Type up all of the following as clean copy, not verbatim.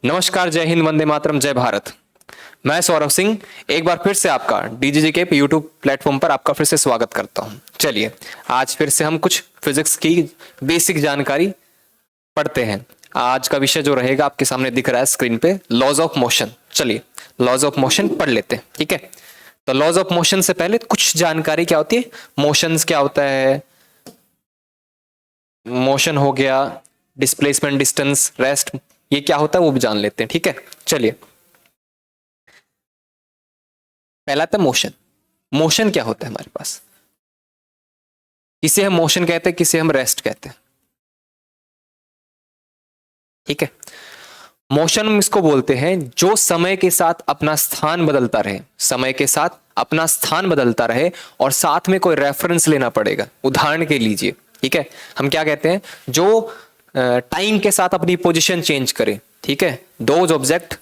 नमस्कार, जय हिंद, वंदे मातरम, जय भारत। मैं सौरभ सिंह एक बार फिर से आपका डीजीजी के यूट्यूब प्लेटफॉर्म पर आपका फिर से स्वागत करता हूं। चलिए आज फिर से हम कुछ फिजिक्स की बेसिक जानकारी पढ़ते हैं। आज का विषय जो रहेगा आपके सामने दिख रहा है स्क्रीन पे, लॉज ऑफ मोशन। चलिए लॉज ऑफ मोशन पढ़ लेते हैं, ठीक है। तो लॉज ऑफ मोशन से पहले कुछ जानकारी क्या होती है, मोशंस क्या होता है, मोशन हो गया, डिस्प्लेसमेंट, डिस्टेंस, रेस्ट, ये क्या होता है वो भी जान लेते हैं, ठीक है। चलिए पहला था मोशन। मोशन क्या होता है हमारे पास, किसे हम मोशन कहते हैं, किसे हम रेस्ट कहते हैं, ठीक है। मोशन हम इसको बोलते हैं जो समय के साथ अपना स्थान बदलता रहे, समय के साथ अपना स्थान बदलता रहे और साथ में कोई रेफरेंस लेना पड़ेगा। उदाहरण के लीजिए, ठीक है, हम क्या कहते हैं, जो टाइम के साथ अपनी पोजीशन चेंज करे, ठीक है। Those object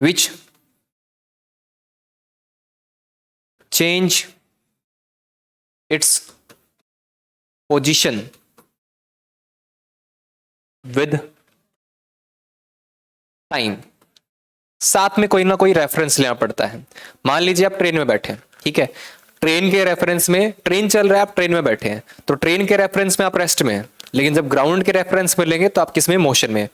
which change its position with time, साथ में कोई ना कोई रेफरेंस लेना पड़ता है। मान लीजिए आप ट्रेन में बैठे हैं, ठीक है, ट्रेन के रेफरेंस में, ट्रेन चल रहा है, आप ट्रेन में बैठे हैं, तो ट्रेन के रेफरेंस में आप रेस्ट में हैं, लेकिन जब ग्राउंड के रेफरेंस में लेंगे तो आप किस में, मोशन में।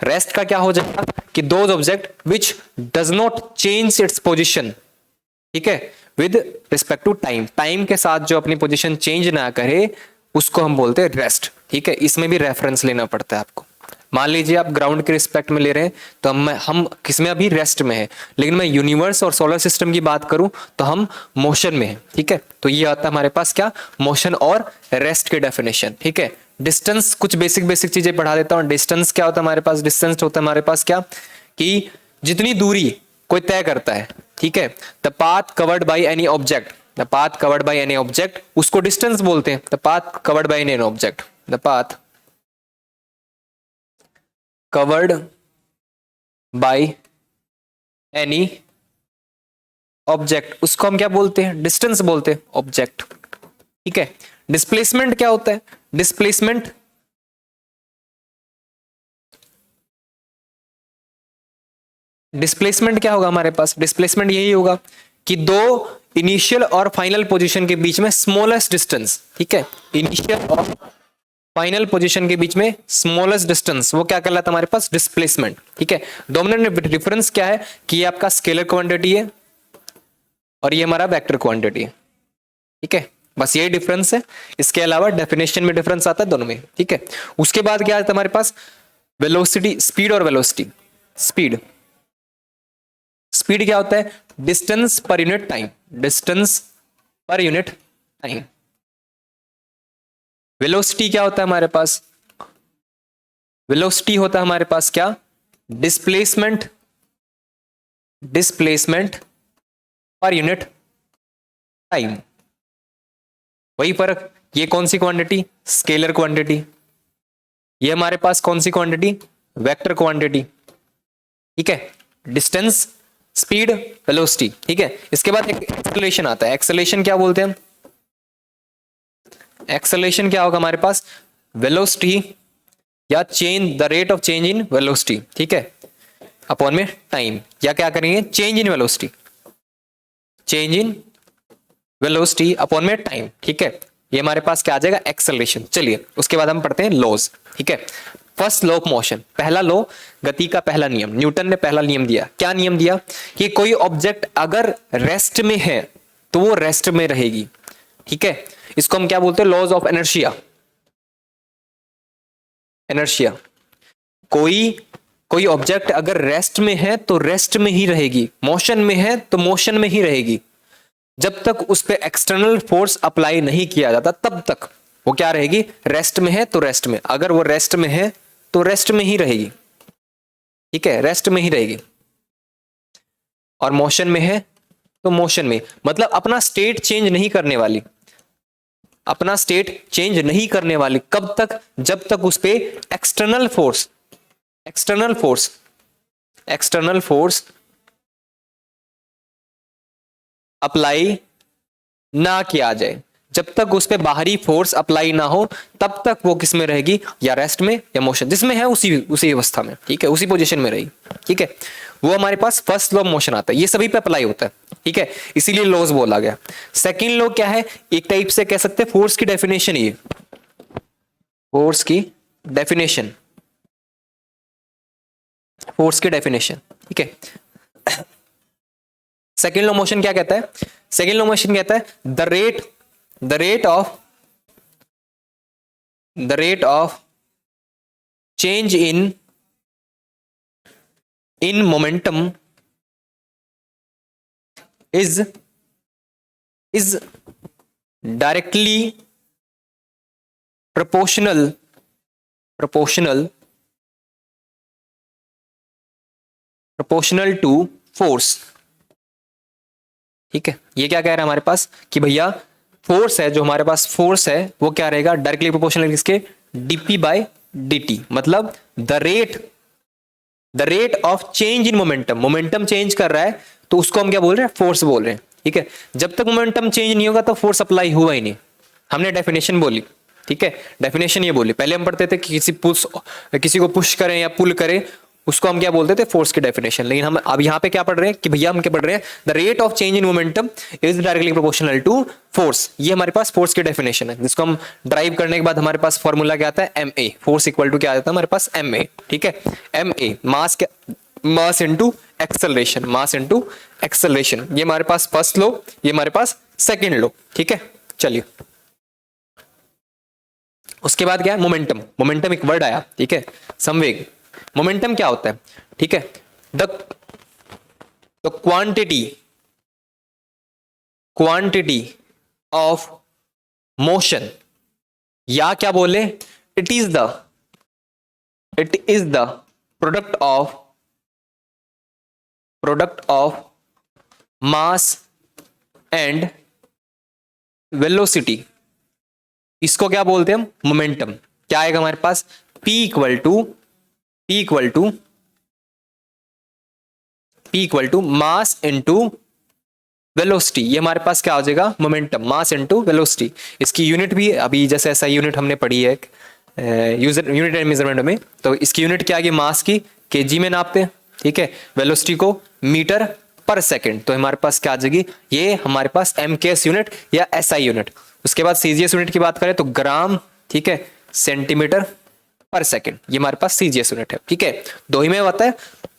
रेस्ट का क्या हो जाएगा कि those object which does not change its position, ठीक है, with respect to time, time के साथ जो अपनी पोजीशन चेंज ना करे उसको हम बोलते हैं रेस्ट, ठीक है। इसमें भी रेफरेंस लेना पड़ता है आपको। मान लीजिए आप ग्राउंड के रिस्पेक्ट में ले रहे हैं तो हम किसमें, अभी रेस्ट में है, लेकिन मैं यूनिवर्स और सोलर सिस्टम की बात करूं तो हम मोशन में है, ठीक है। तो ये आता है हमारे पास क्या, मोशन और रेस्ट के डेफिनेशन, ठीक है। डिस्टेंस, कुछ बेसिक चीजें पढ़ा देता हूं। डिस्टेंस क्या होता है हमारे पास, डिस्टेंस होता है हमारे पास क्या, कि जितनी दूरी कोई तय करता है, ठीक है, the path covered by any object, the path covered by any object, उसको डिस्टेंस बोलते हैं। The path covered by any object, the path covered by any object, उसको हम क्या बोलते हैं, डिस्टेंस बोलते हैं, ऑब्जेक्ट, ठीक है। डिस्प्लेसमेंट क्या होता है, डिस्प्लेसमेंट डिस्प्लेसमेंट क्या होगा हमारे पास, डिस्प्लेसमेंट यही होगा कि दो इनिशियल और फाइनल पोजीशन के बीच में स्मॉलेस्ट डिस्टेंस, ठीक है, इनिशियल और फाइनल पोजीशन के बीच में स्मॉलेस्ट डिस्टेंस, वो क्या कहलाता है हमारे पास, डिस्प्लेसमेंट, ठीक है। डोमिनेंट डिफरेंस क्या है कि ये आपका स्केलर क्वांटिटी है और ये हमारा वेक्टर क्वांटिटी है, ठीक है, बस यही डिफरेंस है। इसके अलावा डेफिनेशन में डिफरेंस आता है दोनों में, ठीक है। उसके बाद क्या आता है हमारे पास, वेलोसिटी, स्पीड और वेलोसिटी। स्पीड, स्पीड क्या होता है, distance per unit time, distance per unit time. Velocity क्या होता है हमारे पास, वेलोसिटी होता है हमारे पास क्या, displacement, displacement per unit time. वही फर्क, ये कौन सी क्वांटिटी, स्केलर क्वांटिटी, ये हमारे पास कौन सी क्वांटिटी, वेक्टर क्वांटिटी, ठीक है। डिस्टेंस, स्पीड, वेलोसिटी, ठीक है। इसके बाद एक एक्सेलरेशन आता है। एक्सेलरेशन क्या बोलते हैं हम, एक्सेलरेशन क्या होगा हमारे पास, वेलोसिटी या change, the rate of change in velocity, ठीक है, अपॉन में टाइम, या क्या करेंगे, change in velocity, change in velocity upon में टाइम, ठीक है। ये हमारे पास क्या आ जाएगा, एक्सेलरेशन। चलिए उसके बाद हम पढ़ते हैं लॉज, ठीक है। फर्स्ट लॉ ऑफ मोशन, पहला लॉ, गति का पहला नियम, न्यूटन ने पहला नियम दिया। क्या नियम दिया कि कोई ऑब्जेक्ट अगर रेस्ट में है तो वो रेस्ट में रहेगी, ठीक है। इसको हम क्या बोलते हैं, लॉज ऑफ इनर्शिया। इनर्शिया, कोई ऑब्जेक्ट अगर रेस्ट में है तो रेस्ट में ही रहेगी, मोशन में है तो मोशन में ही रहेगी। जब तक उस पर एक्सटर्नल फोर्स अप्लाई नहीं किया जाता तब तक वो क्या रहेगी, रेस्ट में है तो रेस्ट में, अगर वो रेस्ट में है तो रेस्ट में ही रहेगी, ठीक है, रेस्ट में ही रहेगी। और मोशन में है तो मोशन में, मतलब अपना स्टेट चेंज नहीं करने वाली, अपना स्टेट चेंज नहीं करने वाली। कब तक, जब तक उस पे external force, external force, external force apply ना किया जाए। जब तक उस पर बाहरी फोर्स अप्लाई ना हो तब तक वो किस में रहेगी, या रेस्ट में या मोशन, जिसमें है उसी उसी अवस्था में, ठीक है, उसी पोजीशन में रहेगी, ठीक है। वो हमारे पास फर्स्ट लॉ ऑफ मोशन आता है, ये सभी पे अप्लाई होता है, ठीक है, इसीलिए लॉज बोला गया। सेकंड लॉ क्या है, एक टाइप से कह सकते हैं फोर्स की डेफिनेशन, ये फोर्स की डेफिनेशन, फोर्स की डेफिनेशन, ठीक है। सेकेंड लॉ मोशन क्या कहता है, सेकेंड लॉ मोशन कहता है the rate of change in momentum is directly proportional to force, ठीक है। ये क्या कह रहा है हमारे पास कि भैया फोर्स है, जो हमारे पास फोर्स है वो क्या रहेगा, डायरेक्टली प्रोपोर्शनल किसके, dp बाय dt, मतलब the rate of change in momentum, momentum change कर रहा है तो उसको हम क्या बोल रहे हैं, फोर्स बोल रहे हैं, ठीक है। जब तक मोमेंटम चेंज नहीं होगा तो फोर्स अप्लाई हुआ ही नहीं, हमने डेफिनेशन बोली, ठीक है, डेफिनेशन ये बोली। पहले हम पढ़ते थे कि किसी को पुश करें या पुल करें, उसको हम क्या बोलते थे, फोर्स की डेफिनेशन। लेकिन हम अब यहाँ पे क्या पढ़ रहे हैं कि भैया हम क्या पढ़ रहे हैं, the rate of change in momentum is directly proportional to force, ये हमारे पास फोर्स की डेफिनेशन है, जिसको हम ड्राइव करने के बाद हमारे पास फॉर्मूला क्या आता है, m a, force equal to क्या आता है हमारे पास, एम ए, ठीक है। M a mass into acceleration, mass into acceleration, ये हमारे पास फर्स्ट लो, ये हमारे पास सेकेंड लो, ठीक है। चलिए उसके बाद क्या है, मोमेंटम, मोमेंटम एक वर्ड आया, ठीक है, संवेग। मोमेंटम क्या होता है, ठीक है, द क्वांटिटी ऑफ मोशन, या क्या बोले, it is the product of mass and velocity, इसको क्या बोलते हैं हम, मोमेंटम। क्या आएगा हमारे पास, P equal to mass into velocity, ये हमारे पास क्या हो जाएगा, मोमेंटम, मास इनटू वेलोसिटी। इसकी यूनिट भी अभी जैसे ऐसा यूनिट हमने पढ़ी है यूनिट एंड मेजरमेंट में, तो इसकी यूनिट क्या आएगी, मास की केजी में नापते हैं, ठीक है, वेलोसिटी को मीटर पर सेकंड, तो हमारे पास क्या आ जाएगी, ये हमारे पास MKS यूनिट या SI यूनिट। उसके बाद CGS यूनिट की बात करें तो ग्राम, ठीक है, सेंटीमीटर पर सेकंड, ये हमारे पास CGS यूनिट है, ठीक है। दो ही में होता है,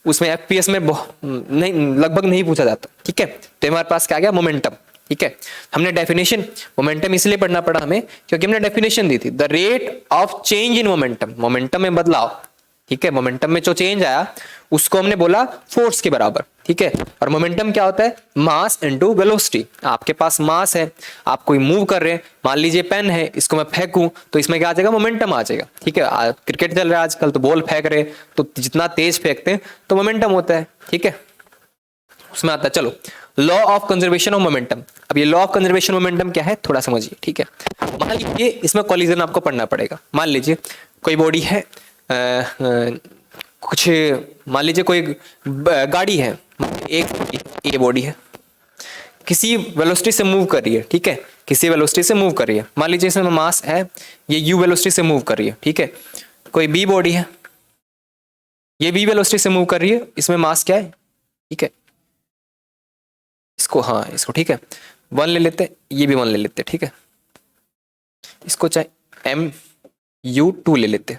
उसमें FPS में नहीं, लगभग नहीं पूछा जाता, ठीक है। तो हमारे पास क्या गया, मोमेंटम, ठीक है। हमने डेफिनेशन, मोमेंटम इसलिए पढ़ना पड़ा हमें क्योंकि हमने डेफिनेशन दी थी, the rate of change in momentum, momentum में बदलाव, ठीक है, मोमेंटम में जो चेंज आया उसको हमने बोला फोर्स के बराबर, ठीक है। और मोमेंटम क्या होता है, मास इनटू वेलोसिटी। आपके पास मास है, आप कोई मूव कर रहे हैं, मान लीजिए पेन है, इसको मैं फेंकूं तो इसमें क्या आ जाएगा, मोमेंटम आ जाएगा, ठीक है। क्रिकेट चल रहा है आजकल, तो बॉल फेंक रहे तो जितना तेज फेंकते हैं तो मोमेंटम होता है, ठीक है, उसमें आता है। चलो, law of conservation of momentum. अब ये लॉ ऑफ कंजर्वेशन मोमेंटम क्या है, थोड़ा समझिए, ठीक है। मान लीजिए इसमें कॉलिजन आपको पढ़ना पड़ेगा। मान लीजिए कोई बॉडी है, कुछ मान लीजिए कोई गाड़ी है, एक ये बॉडी है, किसी वेलोसिटी से मूव कर रही है, ठीक है, किसी वेलोसिटी से मूव कर रही है। मान लीजिए इसमें मास है, ये u वेलोसिटी से मूव कर रही है, ठीक है। कोई b बॉडी है, ये v वेलोसिटी से मूव कर रही है, इसमें मास क्या है, ठीक है, इसको, हाँ इसको, ठीक है, 1 ले लेते, ये भी 1 ले लेते, ठीक है, इसको चाहे mu2 ले लेते,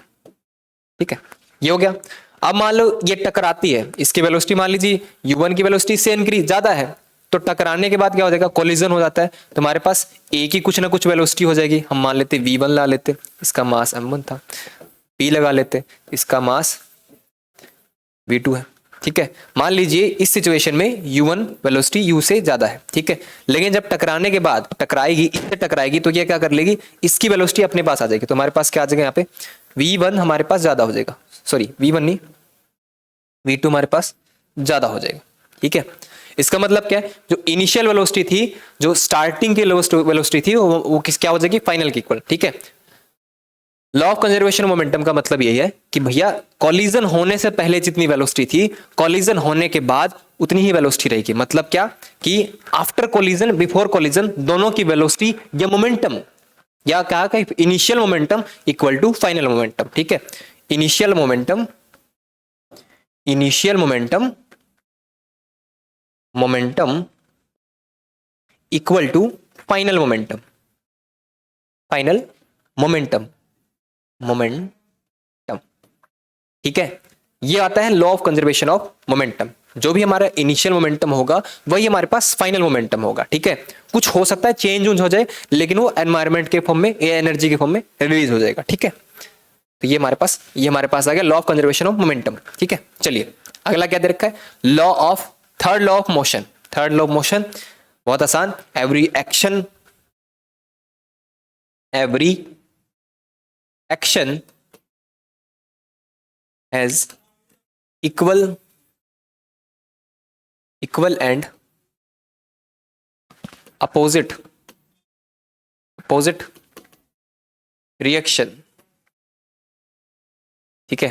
ठीक है, ये हो गया। अब मान लो ये टकराती है, इसकी वेलोसिटी मान लीजिए u1 की वेलोसिटी से इंक्रीज ज्यादा है, तो टकराने के बाद क्या हो जाएगा, कोलिजन हो जाता है, तो हमारे पास a की कुछ ना कुछ वेलोसिटी हो जाएगी। हम मान लेते v1 ला लेते, इसका मास m1 था, p लगा लेते, इसका मास v2 है, ठीक है। मान लीजिए इस सिचुएशन में u1 वेलोसिटी u से ज्यादा है, ठीक है, लेकिन जब टकराने के बाद टकराएगी, इससे टकराएगी तो ये क्या कर लेगी, इसकी वेलोसिटी अपने पास आ जाएगी, तो हमारे पास क्या आ जाएगा, यहाँ पे v1 हमारे पास ज्यादा हो जाएगा, सॉरी v1 नहीं, v2 हमारे पास ज्यादा हो जाएगा, ठीक है। इसका मतलब क्या है, जो इनिशियल वेलोसिटी थी, जो स्टार्टिंग की वेलोसिटी थी, वो किस क्या हो जाएगी, फाइनल की इक्वल, ठीक है। Law of conservation of momentum का मतलब यही है कि भैया कॉलिजन होने से पहले जितनी वेलोसिटी थी, कॉलिजन होने के बाद उतनी ही वेलोसिटी रहेगी। मतलब क्या कि आफ्टर कॉलिजन, बिफोर कॉलिजन, दोनों की वेलोसिटी या मोमेंटम, या कहा कि initial momentum equal to final momentum. ठीक है, initial momentum equal to final momentum, ठीक है। ये आता है law of conservation of momentum. जो भी हमारा इनिशियल मोमेंटम होगा वही हमारे पास फाइनल मोमेंटम होगा। ठीक है, कुछ हो सकता है चेंज हो जाए, लेकिन वो एनवायरमेंट के फॉर्म में या एनर्जी के फॉर्म में रिलीज हो जाएगा। ठीक है, तो ये हमारे पास आ गया law of conservation of momentum. ठीक है, चलिए अगला क्या दे रखा है, third law of motion. Third law of motion बहुत आसान, every action has equal and opposite reaction. ठीक है,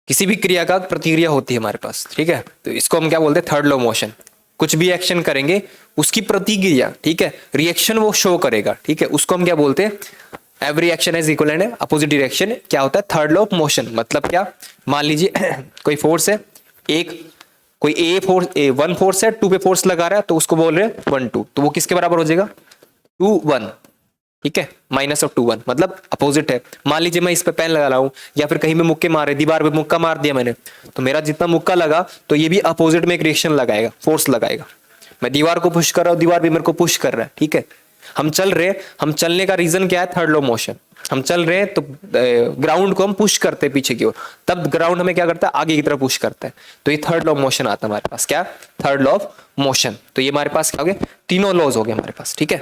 किसी भी क्रिया का प्रतिक्रिया होती है हमारे पास। ठीक है, तो इसको हम क्या बोलते हैं, थर्ड लॉ ऑफ मोशन। कुछ भी एक्शन करेंगे उसकी प्रतिक्रिया, ठीक है, रिएक्शन वो शो करेगा। ठीक है, उसको हम क्या बोलते हैं, every action is equal and opposite direction. क्या होता है, थर्ड लॉ ऑफ मोशन। मतलब क्या, मान लीजिए कोई फोर्स है, कोई वन फोर्स है, 2 पे फोर्स लगा रहा है, तो उसको बोल रहे हैं 1 2, तो वो किसके बराबर हो जाएगा, 2 1। ठीक है, माइनस ऑफ 2 1 मतलब अपोजिट है। मान लीजिए मैं इस पे पेन लगा रहा हूं, या फिर कहीं में मुक्के मारे, दीवार पे मुक्का मार दिया मैंने, तो मेरा जितना मुक्का लगा तो ये भी अपोजिट में एक रिएक्शन लगाएगा, फोर्स लगाएगा। मैं दीवार को पुश कर रहा हूं, दीवार भी मेरे को पुश कर रहा है। ठीक है, हम चल रहे हैं, हम चलने का रीजन क्या है, थर्ड लॉ मोशन। हम चल रहे हैं तो ग्राउंड को हम पुश करते हैं पीछे की ओर, तब ग्राउंड हमें क्या करता है, आगे की तरफ पुश करता है। तो ये थर्ड लॉ ऑफ मोशन आता है हमारे पास। क्या, थर्ड लॉ ऑफ मोशन। तो ये हमारे पास क्या हो गए, तीनों लॉज हो गए हमारे पास। ठीक है,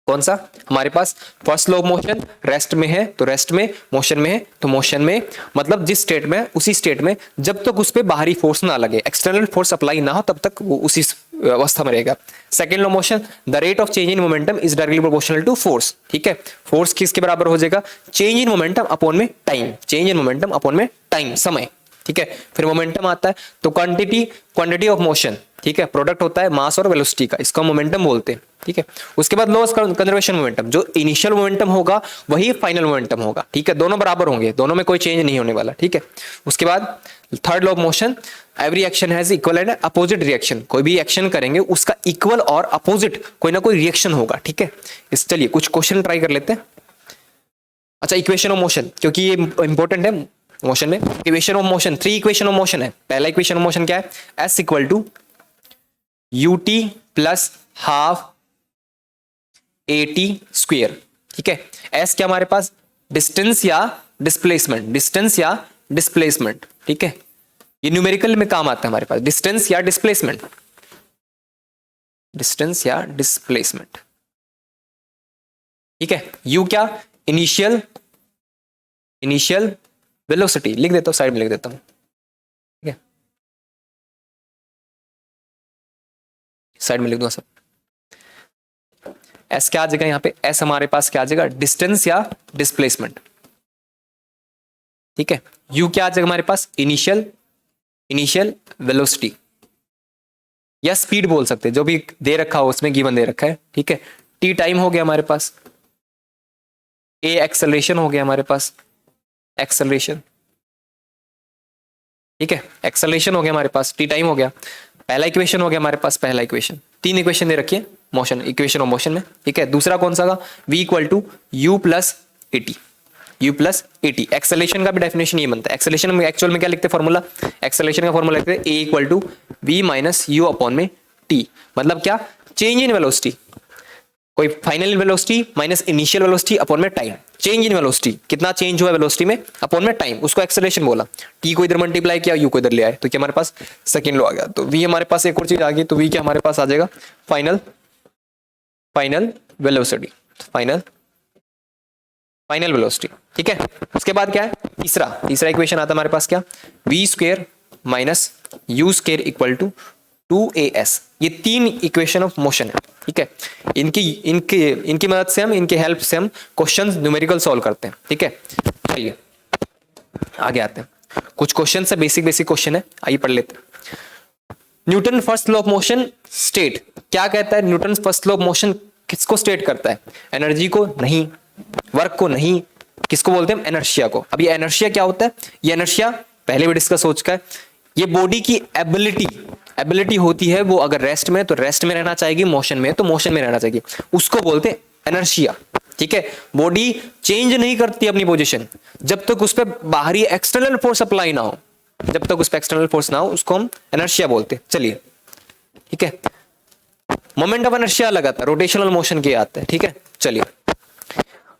कौन सा, हमारे पास first law of motion rest में है तो रेस्ट में, मोशन में है तो मोशन में। मतलब जिस स्टेट में, उसी स्टेट में जब तक उस पर बाहरी फोर्स ना लगे, एक्सटर्नल फोर्स अप्लाई ना हो, तब तक वो उसी अवस्था में रहेगा। Second law motion, the rate of change in momentum is directly proportional to force. ठीक है, फोर्स किसके बराबर हो जाएगा, चेंज इन मोमेंटम अपॉन में time, change in momentum upon में टाइम, समय। ठीक है, फिर मोमेंटम आता है तो क्वांटिटी ऑफ मोशन। ठीक है, प्रोडक्ट होता है मास और वेलोसिटी का, इसको मोमेंटम बोलते हैं। ठीक है, उसके बाद लॉ ऑफ कंजर्वेशन मोमेंटम, जो इनिशियल मोमेंटम होगा वही फाइनल मोमेंटम होगा। ठीक है, दोनों बराबर होंगे, दोनों में कोई चेंज नहीं होने वाला। ठीक है, उसके बाद third law of motion, every action has equal and opposite reaction. कोई भी एक्शन करेंगे उसका इक्वल और अपोजिट कोई ना कोई रिएक्शन होगा। ठीक है, इस चलिए कुछ क्वेश्चन ट्राई कर लेते हैं। अच्छा, इक्वेशन ऑफ मोशन, क्योंकि ये इंपॉर्टेंट है मोशन में। Equation of motion, 3 equation of motion है। पहला इक्वेशन ऑफ मोशन क्या है, s equal to ut plus half at square. ठीक है, एस क्या हमारे पास, डिस्टेंस या डिस्प्लेसमेंट। ठीक है, ये न्यूमेरिकल में काम आता है हमारे पास, डिस्टेंस या डिस्प्लेसमेंट। ठीक है, u क्या, इनिशियल वेलोसिटी, लिख देता हूं, साइड में लिख देता हूं। ठीक है, साइड में लिख दूंगा सब। एस क्या आ जाएगा यहां पे, एस हमारे पास क्या आ जाएगा, डिस्टेंस या डिस्प्लेसमेंट। ठीक है, यू क्या आ जाएगा हमारे पास, इनिशियल वेलोसिटी या स्पीड बोल सकते हैं, जो भी दे रखा हो उसमें गिवन दे रखा है। ठीक है, टी टाइम हो गया हमारे पास, ए एक्सेलरेशन हो गया हमारे पास, एक्सेलरेशन। ठीक है, एक्सेलरेशन हो गया हमारे पास, टी टाइम हो गया। पहला इक्वेशन हो गया हमारे पास, पहला इक्वेशन। 3 इक्वेशन दे रखिए मोशन, इक्वेशन ऑफ मोशन में। ठीक है, दूसरा कौन सा था, v equal to u plus a t. Acceleration का भी डेफिनेशन ये बनता है। एक्सेलरेशन में एक्चुअल में क्या लिखते हैं फॉर्मूला, एक्सेलरेशन का फॉर्मूला लिखते हैं a equal to v minus u upon में t। मतलब क्या, चेंज इन वेलोसिटी, कोई final velocity minus initial velocity upon में टाइम। चेंज इन वेलोसिटी, कितना चेंज हुआ वेलोसिटी में, अपॉन में टाइम, उसको एक्सेलरेशन बोला। टी को इधर मल्टीप्लाई किया, यू को इधर ले आए, तो क्या हमारे पास सेकंड लॉ आ गया। तो वी हमारे पास एक और चीज आ गई, तो वी क्या हमारे पास आ जाएगा, फाइनल वेलोसिटी, फाइनल वेलोसिटी। ठीक है, उसके बाद क्या है, तीसरा इक्वेशन आता है हमारे पास क्या, v square minus u square equal to 2as, ये 3 इक्वेशन ऑफ मोशन है, ठीक है। इनकी मदद से हम, इनके हेल्प से हम क्वेश्चंस न्यूमेरिकल सॉल्व करते हैं, ठीक है। चलिए आगे आते हैं, कुछ क्वेश्चन से बेसिक क्वेश्चन है, आइए पढ़ लेते हैं। Newton first law of motion state, क्या कहता है Newton first law of motion, किसको स्टेट करता है? एनर्जी को नहीं, वर्क को नहीं, किसको बोलते हैं? इनर्शिया को। अब ये इनर्शिया क्या होता है? ये इनर्शिया पहले भी डिस्कस हो चुका है, ये बॉडी की एबिलिटी होती है, वो अगर रेस्ट में तो रेस्ट में रहना चाहेगी, मोशन में तो मोशन में रहना चाहिए, उसको बोलते हैं इनर्शिया, ठीक है। बॉडी चेंज नहीं करती अपनी पोजीशन जब तक उस पर बाहरी एक्सटर्नल फोर्स अप्लाई ना हो, जब तक उस पर एक्सटर्नल फोर्स ना हो, उसको हम इनर्शिया बोलते हैं। चलिए ठीक है, मोमेंट ऑफ इनर्शिया अलग आता है, रोटेशनल मोशन के आते हैं, ठीक है। चलिए,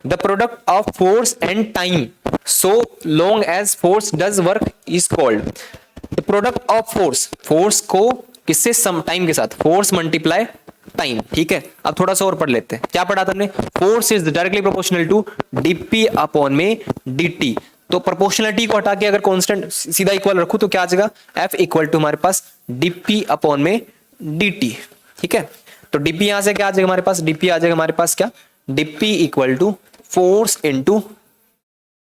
the product of force and time so long as force does work is called. The product of force को किससे? सम टाइम के साथ, फोर्स मल्टीप्लाई टाइम, ठीक है। अब थोड़ा सा और पढ़ लेते हैं, क्या पढ़ा था हमने? Force is directly proportional to d p upon में dt। तो प्रोपोर्शनलिटी को हटा के अगर कांस्टेंट सीधा इक्वल रखूं तो क्या आ जाएगा? F इक्वल टू हमारे पास dp अपॉन में dt, ठीक है। तो dp यहां से क्या आ जाएगा हमारे पास? dp आ जाएगा हमारे पास क्या? dp equal to force into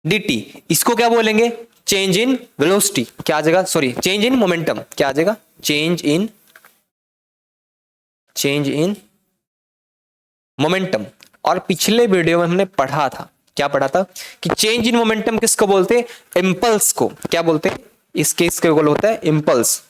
dt। इसको क्या बोलेंगे? चेंज इन वेलोसिटी, क्या आ जाएगा? सॉरी, चेंज इन मोमेंटम, क्या आ जाएगा? Change in momentum. और पिछले वीडियो में हमने पढ़ा था, क्या पढ़ा था? कि चेंज इन मोमेंटम किसको बोलते हैं? इंपल्स को। क्या बोलते हैं? इस केस के इक्वल होता है इंपल्स।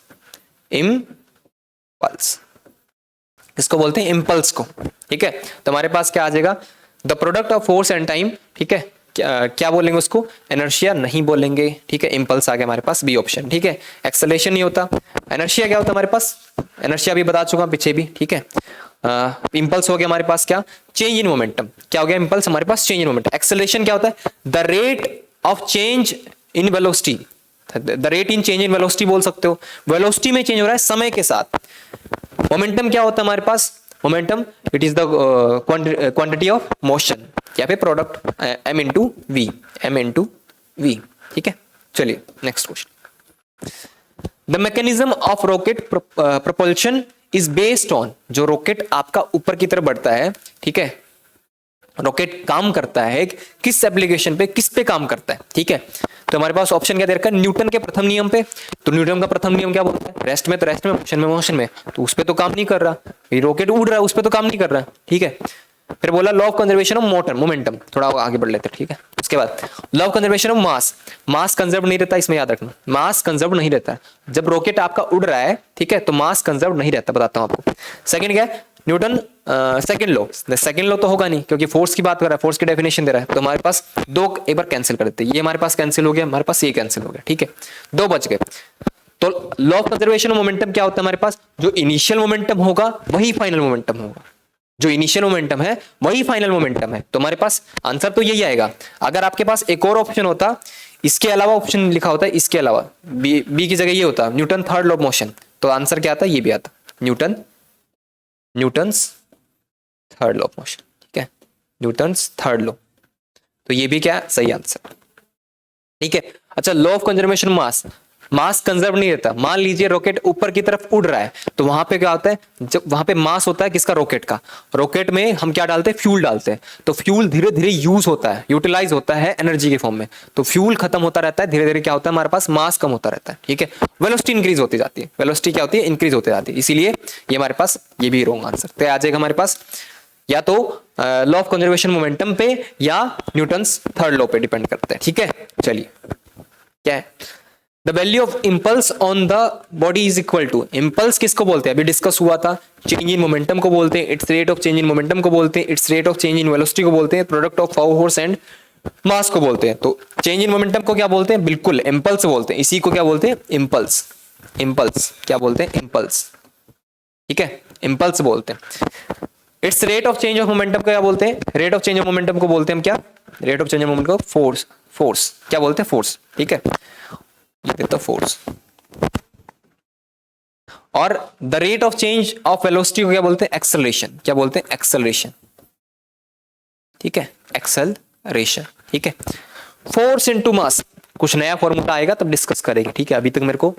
किसको बोलते हैं? इंपल्स को, ठीक है। तो हमारे पास क्या आ जाएगा? The product of force and time, ठीक है। क्या बोलेंगे उसको? इनर्शिया नहीं बोलेंगे, ठीक है। इंपल्स आ गया हमारे पास, बी ऑप्शन, ठीक है। एक्सेलरेशन नहीं होता। इनर्शिया क्या होता है हमारे पास? इनर्शिया भी बता चुका पीछे भी, ठीक है। इंपल्स हो गया हमारे पास क्या? Change in momentum. क्या हो गया? इंपल्स हमारे पास चेंज इन मोमेंटम। एक्सेलरेशन क्या होता है? The rate of change in velocity, the rate in change in velocity बोल सकते हो, वेलोसिटी में चेंज हो रहा है समय के साथ। मोमेंटम क्या होता है हमारे पास? Momentum it is the quantity of motion, या फिर प्रोडक्ट m इंटू वी, ठीक है। चलिए next question. The mechanism of rocket propulsion is based on, जो रॉकेट आपका ऊपर की तरफ बढ़ता है, ठीक है, रॉकेट काम करता है किस एप्लीकेशन पे, किस पे काम करता है, ठीक है। तो हमारे पास ऑप्शन क्या दे रखा है? न्यूटन के प्रथम नियम पे। तो न्यूटन का प्रथम नियम क्या बोलता है? रेस्ट में तो रेस्ट में, मोशन में तो उस पे तो काम नहीं कर रहा, ये रॉकेट उड़ रहा है उस पे तो काम नहीं कर रहा, ठीक है। फिर बोला law of conservation of momentum, थोड़ा आगे बढ़ लेते हैं, ठीक है। उसके बाद law of conservation of mass conserve नहीं रहता, इसमें याद रखना, मास कंजर्व नहीं रहता जब रॉकेट आपका उड़ रहा है, ठीक है, तो मास कंजर्व नहीं रहता, बताता हूं आपको। सेकंड क्या है? न्यूटन सेकंड लॉ तो होगा नहीं, क्योंकि फोर्स की बात कर रहा है, फोर्स की डेफिनेशन दे रहा है, तो हमारे पास दो एक बार कैंसिल कर देते हैं, ये हमारे पास कैंसिल हो गया, हमारे पास ये कैंसिल हो गया, ठीक है, दो बच गए। तो law of conservation of momentum क्या होता है हमारे पास? जो इनिशियल मोमेंटम होगा वही फाइनल मोमेंटम होगा, जो इनिशियल मोमेंटम है वही फाइनल मोमेंटम है। तो हमारे पास आंसर तो यही आएगा। अगर आपके पास एक और ऑप्शन होता, इसके अलावा ऑप्शन लिखा होता है, इसके अलावा बी की जगह ये होता Newton third law of motion, तो आंसर क्या आता? ये भी आता Newton's third law of motion, ठीक है, न्यूटन्स थर्ड लॉ। तो ये भी क्या? सही आंसर, ठीक है। अच्छा, law of conservation mass conserve नहीं रहता। मान लीजिए रॉकेट ऊपर की तरफ उड़ रहा है, तो वहां पे क्या होता है? जब वहां पे मास होता है किसका? रॉकेट का। रॉकेट में हम क्या डालते हैं? फ्यूल डालते हैं, तो फ्यूल धीरे धीरे यूज होता है, यूटिलाइज होता है एनर्जी के फॉर्म में, तो फ्यूल खत्म होता रहता है, धीरे धीरे क्या होता है हमारे पास? मास कम होता रहता है, ठीक है। वेलोसिटी इंक्रीज होती जाती है, वेलोसिटी क्या होती है? इंक्रीज होती जाती है, इसीलिए ये हमारे पास ये भी रॉन्ग आंसर। तो आ जाएगा हमारे पास या तो लॉ ऑफ कंजर्वेशन मोमेंटम पे या न्यूटन्स थर्ड लॉ पे डिपेंड करते हैं, ठीक है। चलिए क्या है? The value of impulse on the body is equal to, impulse किसको बोलते हैं? अभी डिस्कस हुआ था, चेंज इन मोमेंटम को बोलते हैं, it's rate of change in momentum को बोलते हैं, it's rate of change in velocity को बोलते हैं, product of force and mass को बोलते हैं। तो चेंज इन मोमेंटम को क्या बोलते हैं? बिल्कुल इंपल्स बोलते हैं, इसी को क्या बोलते हैं? इंपल्स क्या बोलते हैं? इंपल्स, ठीक है, इंपल्स बोलते हैं। It's rate of change of momentum को क्या बोलते हैं? Rate of change of momentum को बोलते हैं हम क्या? Rate of change of momentum को फोर्स क्या बोलते हैं? फोर्स, ठीक है, तो फोर्स। और the rate of change of velocity को क्या बोलते हैं? एक्सेलरेशन, क्या बोलते हैं? एक्सेलरेशन, ठीक है, एक्सेलरेशन, ठीक है। फोर्स इनटू मास, कुछ नया फॉर्मूला आएगा तब डिस्कस करेंगे, ठीक है। अभी तक मेरे को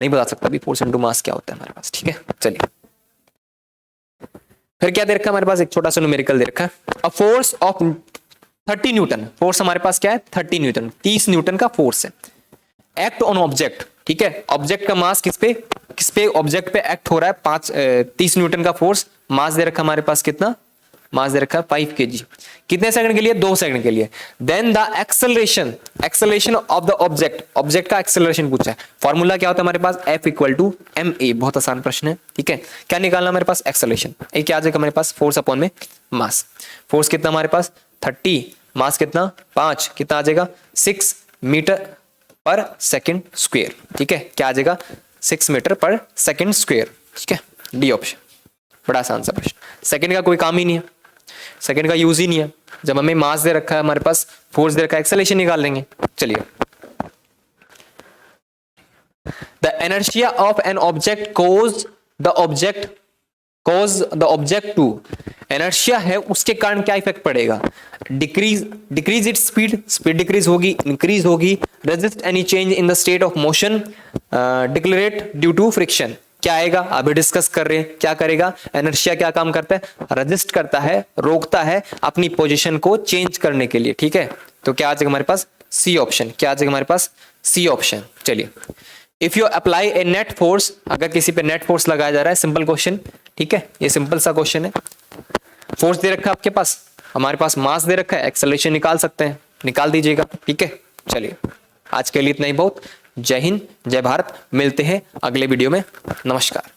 नहीं बता सकता अभी फोर्स इंटू मास क्या होता है हमारे पास, ठीक है। चलिए फिर क्या दे रखा है हमारे पास, एक छोटा सा न्यूमेरिकल दे रखा है, a force of 30 Newton, force हमारे पास क्या है 30 न्यूटन, 30 न्यूटन का फोर्स है, एक्ट ऑन ऑब्जेक्ट, ठीक है। ऑब्जेक्ट का मास किस पे ऑब्जेक्ट पे एक्ट हो रहा है, 30 न्यूटन का फोर्स, मास दे रखा हमारे पास कितना, मास दे रखा है 5 kg, कितने सेकंड के लिए, 2 सेकंड के लिए। Then the acceleration of the object का एक्सेलरेशन पूछा है। फॉर्मूला क्या होता है हमारे पास, F इक्वल टू ma, बहुत आसान प्रश्न है, ठीक है। क्या निकालना हमारे पास, एक्सेलरेशन, ये क्या आ जाएगा हमारे पास, फोर्स अपॉन में मास, फोर्स कितना हमारे पास 30, मास कितना 5, कितना आ जाएगा 6 मीटर पर सेकेंड स्क्वेयर, ठीक है। क्या आ जाएगा 6 मीटर पर सेकेंड स्क्वेयर, ठीक है। डी ऑप्शन, बड़ा आसान सा प्रश्न, सेकंड का कोई काम ही नहीं है, सेकंड का यूज ही नहीं है, जब हमें मास दे रखा है हमारे पास, फोर्स दे रखा है, एक्सेलरेशन निकाल लेंगे। चलिए, the inertia of an object cause the object to, inertia है उसके कारण क्या इफेक्ट पड़ेगा, डिक्रीज इट्स स्पीड डिक्रीज होगी, इंक्रीज होगी, resist any change in the state of motion, decelerate due to friction, क्या आएगा अभी डिस्कस कर रहे हैं, क्या करेगा, इनर्शिया क्या काम करता है, रेजिस्ट करता है, रोकता है अपनी पोजीशन को चेंज करने के लिए, ठीक है। तो क्या आ जाएगा हमारे पास, सी ऑप्शन, क्या आ जाएगा हमारे पास, सी ऑप्शन। चलिए, if you apply A net force, अगर किसी पे नेट फोर्स लगाया जा रहा है, सिंपल क्वेश्चन, ठीक है, ये सिंपल सा क्वेश्चन है, फोर्स दे रखा है आपके पास, हमारे पास मास दे रखा है, एक्सेलरेशन निकाल सकते हैं, निकाल दीजिएगा, ठीक है। चलिए, आज के लिए इतना ही बहुत, जय हिंद जय भारत, मिलते हैं अगले वीडियो में, नमस्कार।